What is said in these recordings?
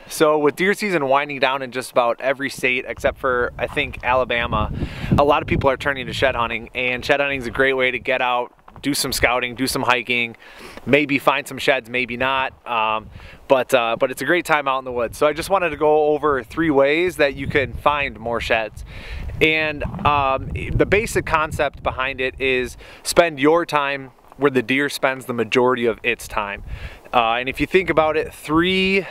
So with deer season winding down in just about every state except for I think Alabama, a lot of people are turning to shed hunting, and shed hunting is a great way to get out, do some scouting, do some hiking, maybe find some sheds, maybe not, but it's a great time out in the woods. So I just wanted to go over 3 ways that you can find more sheds. And the basic concept behind it is spend your time where the deer spends the majority of its time. And if you think about it, three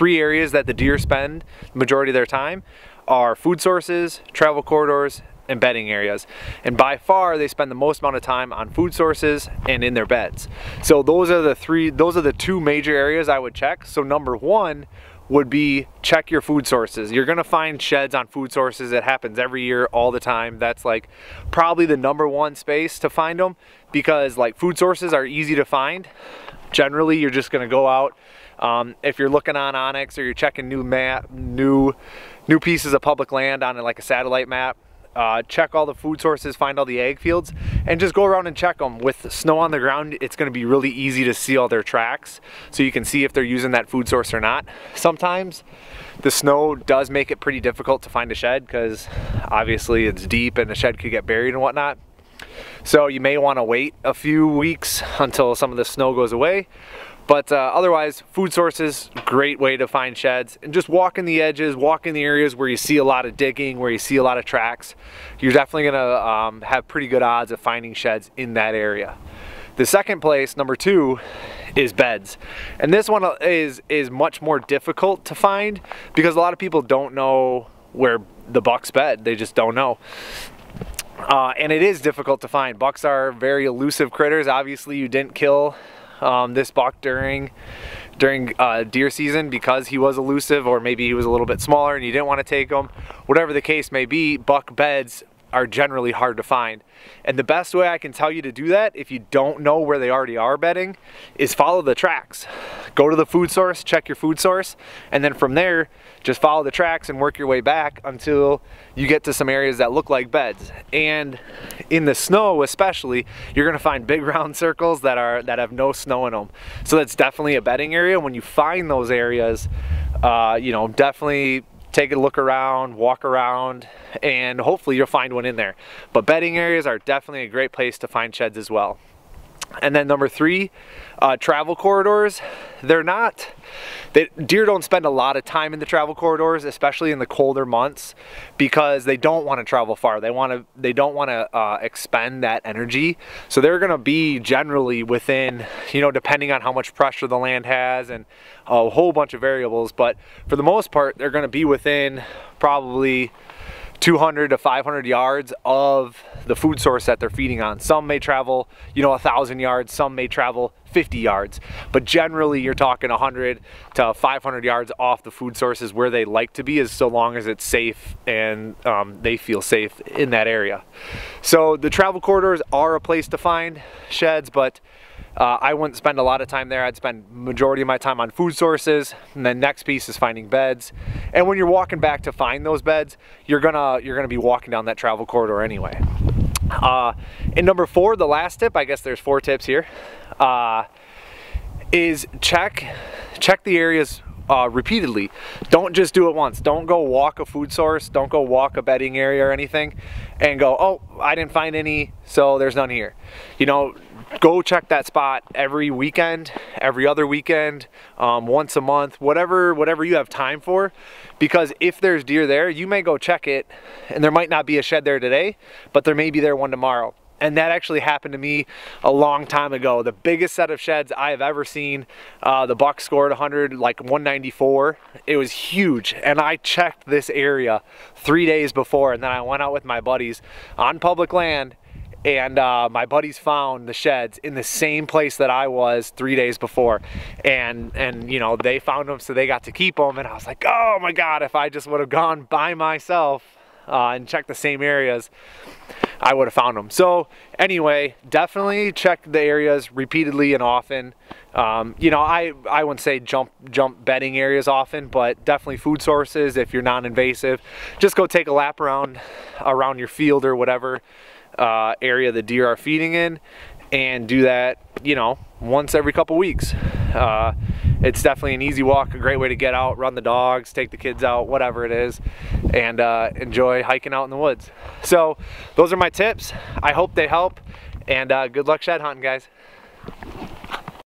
areas that the deer spend the majority of their time are food sources, travel corridors, and bedding areas. And by far they spend the most amount of time on food sources and in their beds. So those are the 2 major areas I would check. So number 1 would be check your food sources. You're gonna find sheds on food sources. It happens every year, all the time. That's like probably the number 1 space to find them, because like food sources are easy to find. Generally, you're just gonna go out. If you're looking on onX or you're checking new pieces of public land on like a satellite map, check all the food sources, find all the ag fields, and just go around and check them. With snow on the ground, it's going to be really easy to see all their tracks, so you can see if they're using that food source or not. Sometimes the snow does make it pretty difficult to find a shed, because obviously it's deep and the shed could get buried and whatnot. So you may want to wait a few weeks until some of the snow goes away. But otherwise, food sources, great way to find sheds. And just walk in the edges, walk in the areas where you see a lot of digging, where you see a lot of tracks. You're definitely gonna have pretty good odds of finding sheds in that area. The second place, number 2, is beds. And this one is much more difficult to find, because a lot of people don't know where the bucks bed. They just don't know. And it is difficult to find. Bucks are very elusive critters. Obviously, you didn't kill this buck during deer season because he was elusive, or maybe he was a little bit smaller and you didn't want to take him. Whatever the case may be, buck beds are generally hard to find. And the best way I can tell you to do that, if you don't know where they already are bedding, is follow the tracks. Go to the food source, check your food source, and then from there, just follow the tracks and work your way back until you get to some areas that look like beds. And in the snow especially, you're gonna find big round circles that have no snow in them. So that's definitely a bedding area. When you find those areas, you know, definitely take a look around, walk around, and hopefully you'll find one in there. But bedding areas are definitely a great place to find sheds as well. And then number 3, travel corridors. Deer don't spend a lot of time in the travel corridors, especially in the colder months, because they don't want to travel far. They don't want to expend that energy. So they're going to be generally within, you know, depending on how much pressure the land has and a whole bunch of variables. But for the most part, they're going to be within probably 200 to 500 yards of the food source that they're feeding on. Some may travel, you know, 1,000 yards, some may travel 50 yards, but generally you're talking 100 to 500 yards off the food sources where they like to be, as so long as it's safe and they feel safe in that area. So the travel corridors are a place to find sheds, but I wouldn't spend a lot of time there. I'd spend majority of my time on food sources, and then next piece is finding beds. And when you're walking back to find those beds, you're gonna be walking down that travel corridor anyway. And number 4, the last tip, I guess there's 4 tips here, is check the areas repeatedly. Don't just do it once. Don't go walk a food source, don't go walk a bedding area or anything and go, oh, I didn't find any, so there's none here. You know, go check that spot every weekend, every other weekend, once a month, whatever you have time for, because if there's deer there, you may go check it and there might not be a shed there today, but there may be there one tomorrow. And that actually happened to me a long time ago. The biggest set of sheds I have ever seen, the buck scored 100, like 194. It was huge. And I checked this area 3 days before, and then I went out with my buddies on public land, and my buddies found the sheds in the same place that I was 3 days before. And you know, they found them, so they got to keep them. And I was like, oh my God, if I just would have gone by myself and checked the same areas, I would have found them. So anyway, definitely check the areas repeatedly and often. You know, I wouldn't say jump bedding areas often, but definitely food sources if you're non-invasive. Just go take a lap around your field or whatever area the deer are feeding in, and do that, you know, once every couple weeks. it's definitely an easy walk, a great way to get out, run the dogs, take the kids out, whatever it is, and enjoy hiking out in the woods. So those are my tips. I hope they help, and good luck shed hunting, guys.